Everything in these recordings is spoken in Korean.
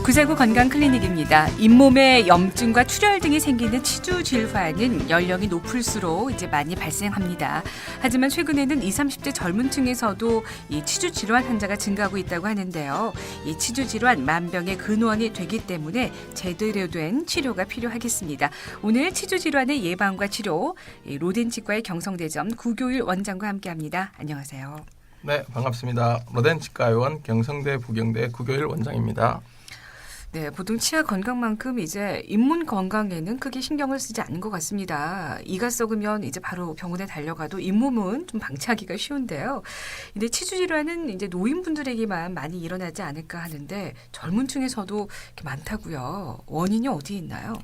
구세구 건강클리닉입니다. 잇몸에 염증과 출혈 등이 생기는 치주 질환은 연령이 높을수록 이제 많이 발생합니다. 하지만 최근에는 20, 30대 젊은 층에서도 이 치주 질환 환자가 증가하고 있다고 하는데요. 이 치주 질환 만병의 근원이 되기 때문에 제대로 된 치료가 필요하겠습니다. 오늘 치주 질환의 예방과 치료, 로덴치과의 경성대점 구교일 원장과 함께합니다. 안녕하세요. 네, 반갑습니다. 로덴치과의원 경성대 부경대 구교일 원장입니다. 네, 보통 치아 건강만큼 이제 잇몸 건강에는 크게 신경을 쓰지 않는 것 같습니다. 이가 썩으면 이제 바로 병원에 달려가도 잇몸은 좀 방치하기가 쉬운데요. 근데 치주 질환은 이제 노인분들에게만 많이 일어나지 않을까 하는데 젊은 층에서도 이렇게 많다고요. 원인이 어디에 있나요?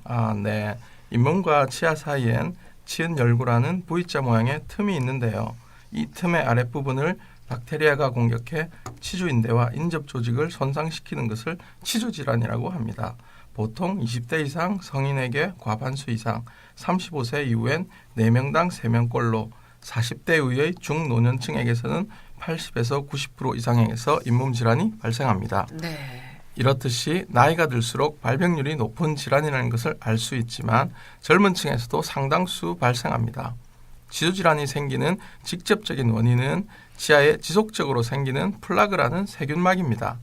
네. 잇몸과 치아 사이엔 치은열구라는 V자 모양의 틈이 있는데요. 이 틈의 아랫부분을 박테리아가 공격해 치주인대와 인접 조직을 손상시키는 것을 치주질환이라고 합니다. 보통 20대 이상 성인에게 과반수 이상, 35세 이후엔 4명당 3명꼴로 40대 이후의 중노년층에게서는 80에서 90% 이상에서 잇몸 질환이 발생합니다. 네. 이렇듯이 나이가 들수록 발병률이 높은 질환이라는 것을 알 수 있지만 젊은 층에서도 상당수 발생합니다. 치주질환이 생기는 직접적인 원인은 치아에 지속적으로 생기는 플라그라는 세균막입니다.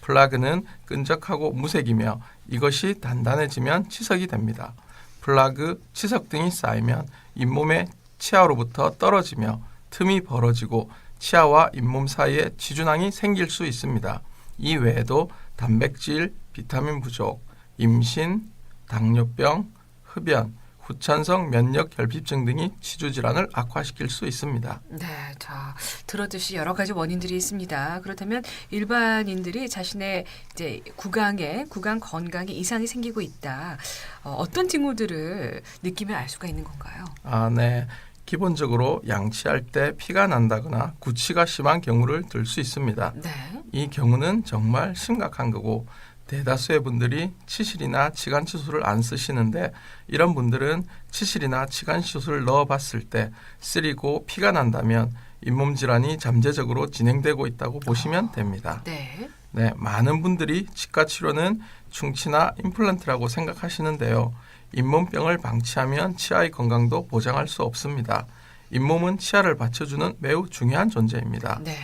플라그는 끈적하고 무색이며 이것이 단단해지면 치석이 됩니다. 플라그, 치석 등이 쌓이면 잇몸의 치아로부터 떨어지며 틈이 벌어지고 치아와 잇몸 사이에 치주낭이 생길 수 있습니다. 이 외에도 단백질, 비타민 부족, 임신, 당뇨병, 흡연, 후천성 면역 결핍증 등이 치주 질환을 악화시킬 수 있습니다. 네, 자 들었듯이 여러 가지 원인들이 있습니다. 그렇다면 일반인들이 자신의 이제 구강 건강에 이상이 생기고 있다. 어떤 징후들을 느끼면 알 수가 있는 건가요? 네. 기본적으로 양치할 때 피가 난다거나 구취가 심한 경우를 들 수 있습니다. 네. 이 경우는 정말 심각한 거고 대다수의 분들이 치실이나 치간치수를 안 쓰시는데 이런 분들은 치실이나 치간치수를 넣어봤을 때 쓰리고 피가 난다면 잇몸 질환이 잠재적으로 진행되고 있다고 보시면 됩니다. 네. 네, 많은 분들이 치과 치료는 충치나 임플란트라고 생각하시는데요. 잇몸병을 방치하면 치아의 건강도 보장할 수 없습니다. 잇몸은 치아를 받쳐주는 매우 중요한 존재입니다. 네.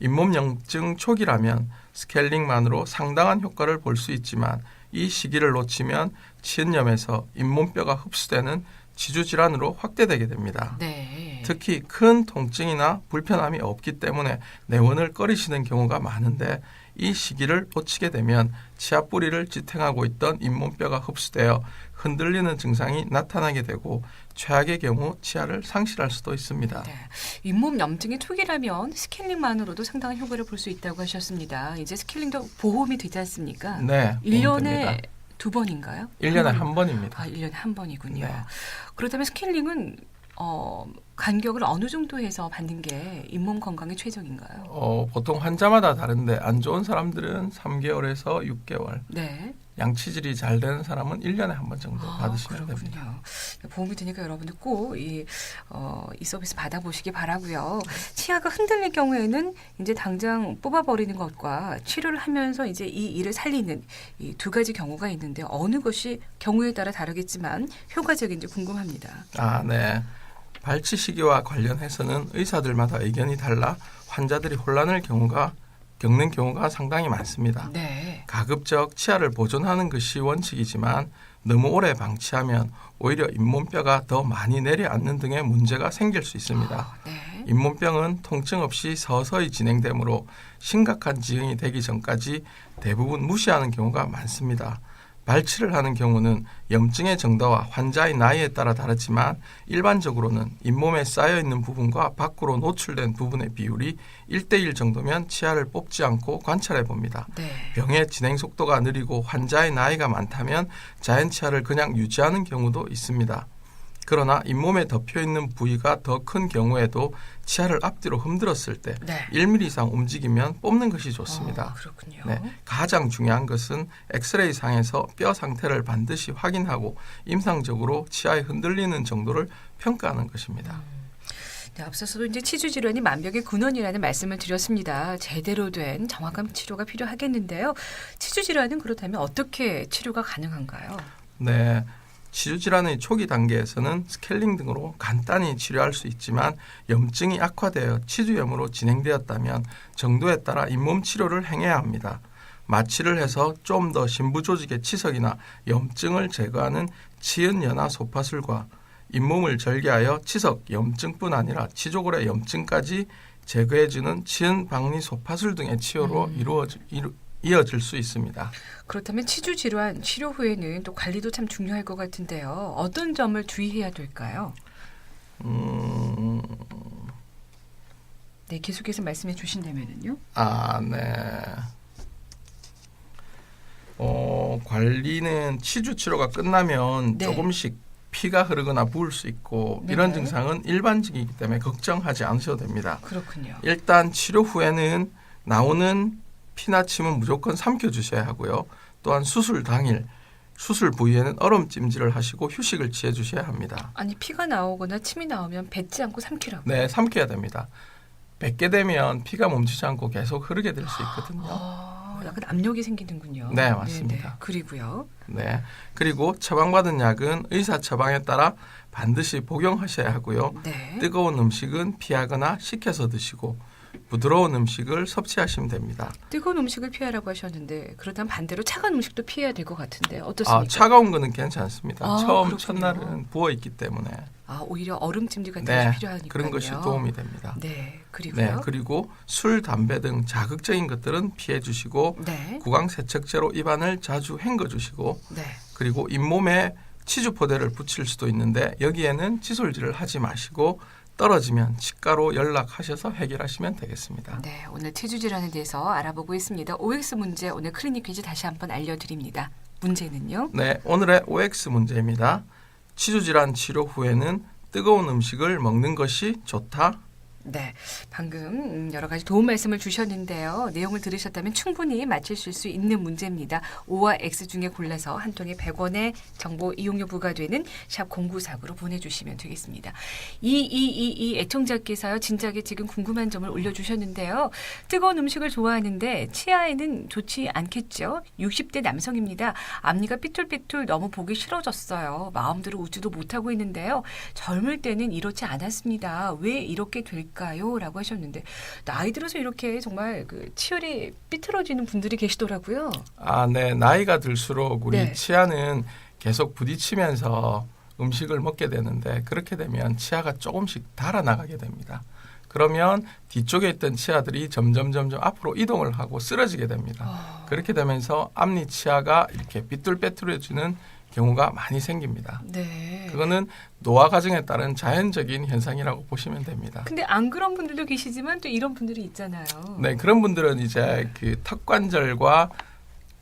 잇몸 염증 초기라면 스케일링만으로 상당한 효과를 볼 수 있지만 이 시기를 놓치면 치은염에서 잇몸뼈가 흡수되는 치주질환으로 확대되게 됩니다. 네. 특히 큰 통증이나 불편함이 없기 때문에 내원을 꺼리시는 경우가 많은데 이 시기를 놓치게 되면 치아 뿌리를 지탱하고 있던 잇몸뼈가 흡수되어 흔들리는 증상이 나타나게 되고 최악의 경우 치아를 상실할 수도 있습니다. 네. 잇몸 염증이 초기라면 스케일링만으로도 상당한 효과를 볼 수 있다고 하셨습니다. 이제 스케일링도 보험이 되지 않습니까? 네. 1년에 2번인가요? 1년에 한 번입니다. 1년에 한 번이군요. 네. 그렇다면 스케일링은 간격을 어느 정도 해서 받는 게 잇몸 건강에 최적인가요? 보통 환자마다 다른데 안 좋은 사람들은 3개월에서 6개월, 네. 양치질이 잘 되는 사람은 1년에 한 번 정도 받으시면 그렇군요. 됩니다. 보험이 되니까 여러분들 꼭 이 서비스 받아보시기 바라고요. 치아가 흔들릴 경우에는 이제 당장 뽑아버리는 것과 치료를 하면서 이제 이 일을 살리는 이 두 가지 경우가 있는데 어느 것이 경우에 따라 다르겠지만 효과적인지 궁금합니다. 네. 발치 시기와 관련해서는 의사들마다 의견이 달라 환자들이 혼란을 겪는 경우가 상당히 많습니다. 네. 가급적 치아를 보존하는 것이 원칙이지만 너무 오래 방치하면 오히려 잇몸뼈가 더 많이 내려앉는 등의 문제가 생길 수 있습니다. 네. 잇몸병은 통증 없이 서서히 진행되므로 심각한 지형이 되기 전까지 대부분 무시하는 경우가 많습니다. 발치를 하는 경우는 염증의 정도와 환자의 나이에 따라 다르지만 일반적으로는 잇몸에 쌓여있는 부분과 밖으로 노출된 부분의 비율이 1:1 정도면 치아를 뽑지 않고 관찰해 봅니다. 네. 병의 진행 속도가 느리고 환자의 나이가 많다면 자연 치아를 그냥 유지하는 경우도 있습니다. 그러나 잇몸에 덮여있는 부위가 더 큰 경우에도 치아를 앞뒤로 흔들었을 때 네. 1mm 이상 움직이면 뽑는 것이 좋습니다. 그렇군요. 네, 가장 중요한 것은 엑스레이 상에서 뼈 상태를 반드시 확인하고 임상적으로 치아의 흔들리는 정도를 평가하는 것입니다. 네, 앞서서도 이제 치주 질환이 만병의 근원이라는 말씀을 드렸습니다. 제대로 된 정확한 치료가 필요하겠는데요. 치주 질환은 그렇다면 어떻게 치료가 가능한가요? 네. 치주 질환의 초기 단계에서는 스케일링 등으로 간단히 치료할 수 있지만 염증이 악화되어 치주염으로 진행되었다면 정도에 따라 잇몸 치료를 행해야 합니다. 마취를 해서 좀 더 심부 조직의 치석이나 염증을 제거하는 치은연화 소파술과 잇몸을 절개하여 치석, 염증뿐 아니라 치조골의 염증까지 제거해주는 치은 박리 소파술 등의 치료로 이어질 수 있습니다. 그렇다면 치주 질환 치료 후에는 또 관리도 참 중요할 것 같은데요. 어떤 점을 주의해야 될까요? 네, 계속해서 말씀해 주신다면요. 네. 관리는 치주 치료가 끝나면 네. 조금씩 피가 흐르거나 부을 수 있고 네. 이런 증상은 일반적이기 때문에 걱정하지 않으셔도 됩니다. 그렇군요. 일단 치료 후에는 나오는 피나 침은 무조건 삼켜주셔야 하고요. 또한 수술 당일 수술 부위에는 얼음찜질을 하시고 휴식을 취해 주셔야 합니다. 아니 피가 나오거나 침이 나오면 뱉지 않고 삼키라고. 네, 삼켜야 됩니다. 뱉게 되면 피가 멈추지 않고 계속 흐르게 될 수 있거든요. 약간 압력이 생기는군요. 네, 맞습니다. 네네. 그리고요. 네, 그리고 처방받은 약은 의사 처방에 따라 반드시 복용하셔야 하고요. 네. 뜨거운 음식은 피하거나 식혀서 드시고 부드러운 음식을 섭취하시면 됩니다. 뜨거운 음식을 피하라고 하셨는데 그렇다면 반대로 차가운 음식도 피해야 될 것 같은데 어떻습니까? 차가운 거는 괜찮습니다. 처음 그렇군요. 첫날은 부어 있기 때문에 오히려 얼음찜질 같은 네, 것이 필요하니까요. 그런 것이 도움이 됩니다. 네, 그리고요. 네, 그리고 술, 담배 등 자극적인 것들은 피해 주시고 네. 구강 세척제로 입안을 자주 헹궈 주시고 네. 그리고 잇몸에 치주포대를 붙일 수도 있는데 여기에는 치솔질을 하지 마시고 떨어지면 치과로 연락하셔서 해결하시면 되겠습니다. 네, 오늘 치주 질환에 대해서 알아보고 있습니다. OX 문제 오늘 클리닉 퀴즈 다시 한번 알려드립니다. 문제는요? 네, 오늘의 OX 문제입니다. 치주질환 치료 후에는 뜨거운 음식을 먹는 것이 좋다? 네, 방금 여러 가지 도움 말씀을 주셨는데요. 내용을 들으셨다면 충분히 맞추실 수 있는 문제입니다. O와 X 중에 골라서 한 통에 100원의 정보 이용료 부과되는 샵 0949로 보내주시면 되겠습니다. 2222 애청자께서요. 진작에 지금 궁금한 점을 올려주셨는데요. 뜨거운 음식을 좋아하는데 치아에는 좋지 않겠죠? 60대 남성입니다. 앞니가 삐뚤삐뚤 너무 보기 싫어졌어요. 마음대로 웃지도 못하고 있는데요. 젊을 때는 이렇지 않았습니다. 왜 이렇게 될까요? 라고 하셨는데 나이 들어서 이렇게 정말 그 치열이 삐뚤어지는 분들이 계시더라고요. 네. 나이가 들수록 우리 네. 치아는 계속 부딪히면서 음식을 먹게 되는데 그렇게 되면 치아가 조금씩 달아나가게 됩니다. 그러면 뒤쪽에 있던 치아들이 점점 앞으로 이동을 하고 쓰러지게 됩니다. 그렇게 되면서 앞니 치아가 이렇게 삐뚤빼뚤해지는 경우가 많이 생깁니다. 네. 그거는 노화 과정에 따른 자연적인 현상이라고 보시면 됩니다. 근데 안 그런 분들도 계시지만 또 이런 분들이 있잖아요. 네, 그런 분들은 이제 그 턱관절과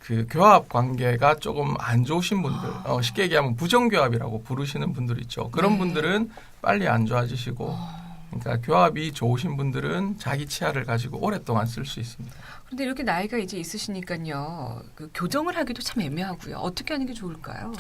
그 교합 관계가 조금 안 좋으신 분들, 쉽게 얘기하면 부정교합이라고 부르시는 분들 있죠. 그런 네. 분들은 빨리 안 좋아지시고, 그러니까 교합이 좋으신 분들은 자기 치아를 가지고 오랫동안 쓸 수 있습니다. 그런데 이렇게 나이가 이제 있으시니까요. 그 교정을 하기도 참 애매하고요. 어떻게 하는 게 좋을까요?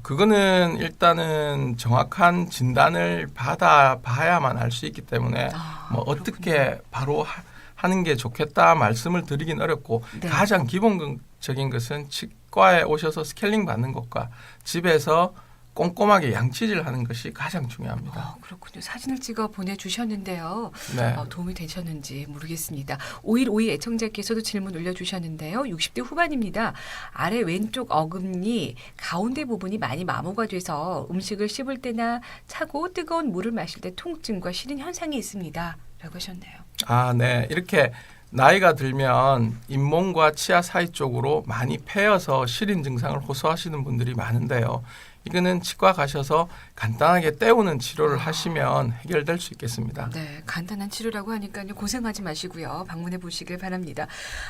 그거는 일단은 정확한 진단을 받아봐야만 알 수 있기 때문에 어떻게 바로 하는 게 좋겠다 말씀을 드리긴 어렵고 네. 가장 기본적인 것은 치과에 오셔서 스케일링 받는 것과 집에서 꼼꼼하게 양치질 하는 것이 가장 중요합니다. 그렇군요. 사진을 찍어 보내주셨는데요. 네. 도움이 되셨는지 모르겠습니다. 5152 애청자께서도 질문 올려주셨는데요. 60대 후반입니다. 아래 왼쪽 어금니 가운데 부분이 많이 마모가 돼서 음식을 씹을 때나 차고 뜨거운 물을 마실 때 통증과 시린 현상이 있습니다. 라고 하셨네요. 네. 이렇게 나이가 들면 잇몸과 치아 사이 쪽으로 많이 패여서 시린 증상을 호소하시는 분들이 많은데요. 이거는 치과 가셔서 간단하게 때우는 치료를 하시면 해결될 수 있겠습니다. 네, 간단한 치료라고 하니까요. 고생하지 마시고요. 방문해 보시길 바랍니다.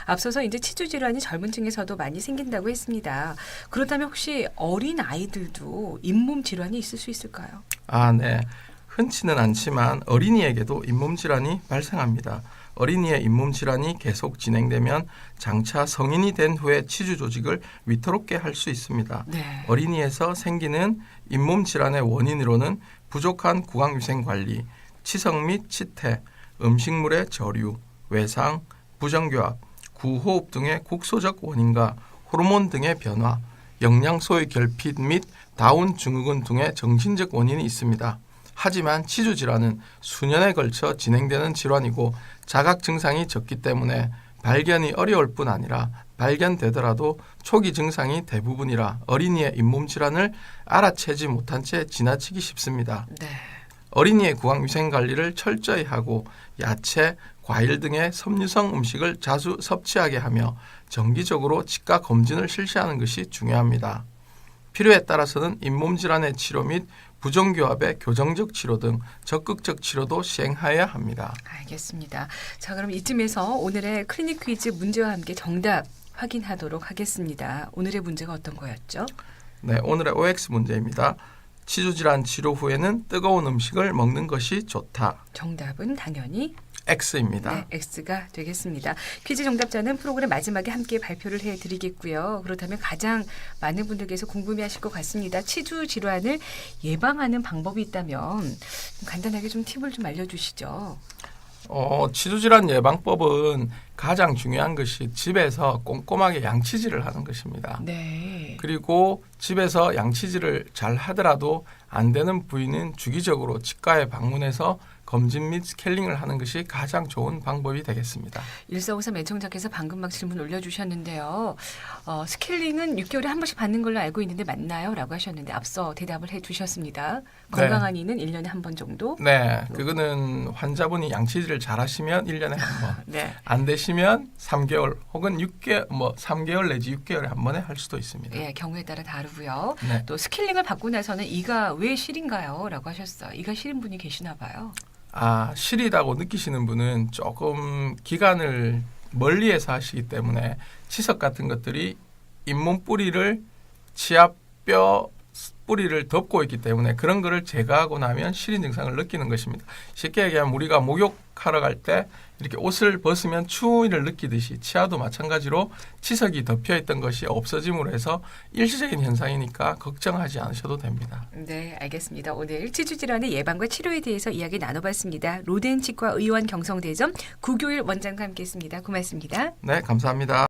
앞서서 이제 치주 질환이 젊은 층에서도 많이 생긴다고 했습니다. 그렇다면 혹시 어린 아이들도 잇몸 질환이 있을 수 있을까요? 네. 흔치는 않지만 어린이에게도 잇몸 질환이 발생합니다. 어린이의 잇몸 질환이 계속 진행되면 장차 성인이 된 후에 치주 조직을 위태롭게 할 수 있습니다. 네. 어린이에서 생기는 잇몸 질환의 원인으로는 부족한 구강위생 관리, 치석 및 치태, 음식물의 저류, 외상, 부정교합, 구호흡 등의 국소적 원인과 호르몬 등의 변화, 영양소의 결핍 및 다운 증후군 등의 정신적 원인이 있습니다. 하지만 치주 질환은 수년에 걸쳐 진행되는 질환이고 자각 증상이 적기 때문에 발견이 어려울 뿐 아니라 발견되더라도 초기 증상이 대부분이라 어린이의 잇몸 질환을 알아채지 못한 채 지나치기 쉽습니다. 네. 어린이의 구강위생 관리를 철저히 하고 야채, 과일 등의 섬유성 음식을 자주 섭취하게 하며 정기적으로 치과 검진을 실시하는 것이 중요합니다. 필요에 따라서는 잇몸 질환의 치료 및 부정교합의 교정적 치료 등 적극적 치료도 시행해야 합니다. 알겠습니다. 자, 그럼 이쯤에서 오늘의 클리닉 퀴즈 문제와 함께 정답 확인하도록 하겠습니다. 오늘의 문제가 어떤 거였죠? 네, 오늘의 OX 문제입니다. 치주질환 치료 후에는 뜨거운 음식을 먹는 것이 좋다. 정답은 당연히 X입니다. 네, X가 되겠습니다. 퀴즈 정답자는 프로그램 마지막에 함께 발표를 해드리겠고요. 그렇다면 가장 많은 분들께서 궁금해하실 것 같습니다. 치주 질환을 예방하는 방법이 있다면 간단하게 좀 팁을 좀 알려주시죠. 치주질환 예방법은 가장 중요한 것이 집에서 꼼꼼하게 양치질을 하는 것입니다. 네. 그리고 집에서 양치질을 잘 하더라도 안 되는 부위는 주기적으로 치과에 방문해서 검진 및 스케일링을 하는 것이 가장 좋은 방법이 되겠습니다. 1453 애청자께서 방금 막 질문 올려주셨는데요. 스케일링은 6개월에 한 번씩 받는 걸로 알고 있는데 맞나요? 라고 하셨는데 앞서 대답을 해주셨습니다. 건강한 이는 1년에 한 번 정도? 네, 그거는 환자분이 양치질을 잘 하시면 1년에 한 번, 네. 안 되시면 3개월 혹은 3개월 내지 6개월에 한 번에 할 수도 있습니다. 예, 경우에 따라 다르고요. 네. 또 스케일링을 받고 나서는 이가 왜 시린가요? 라고 하셨어요. 이가 시린 분이 계시나 봐요. 시리다고 느끼시는 분은 조금 기간을 멀리에서 하시기 때문에 치석 같은 것들이 잇몸 뿌리를 치아뼈 뿌리를 덮고 있기 때문에 그런 거를 제거하고 나면 시린 증상을 느끼는 것입니다. 쉽게 얘기하면 우리가 목욕하러 갈 때 이렇게 옷을 벗으면 추위를 느끼듯이 치아도 마찬가지로 치석이 덮여있던 것이 없어짐으로 해서 일시적인 현상이니까 걱정하지 않으셔도 됩니다. 네, 알겠습니다. 오늘 치주질환의 예방과 치료에 대해서 이야기 나눠봤습니다. 로덴치과 의원 경성대점 구교일 원장과 함께했습니다. 고맙습니다. 네, 감사합니다.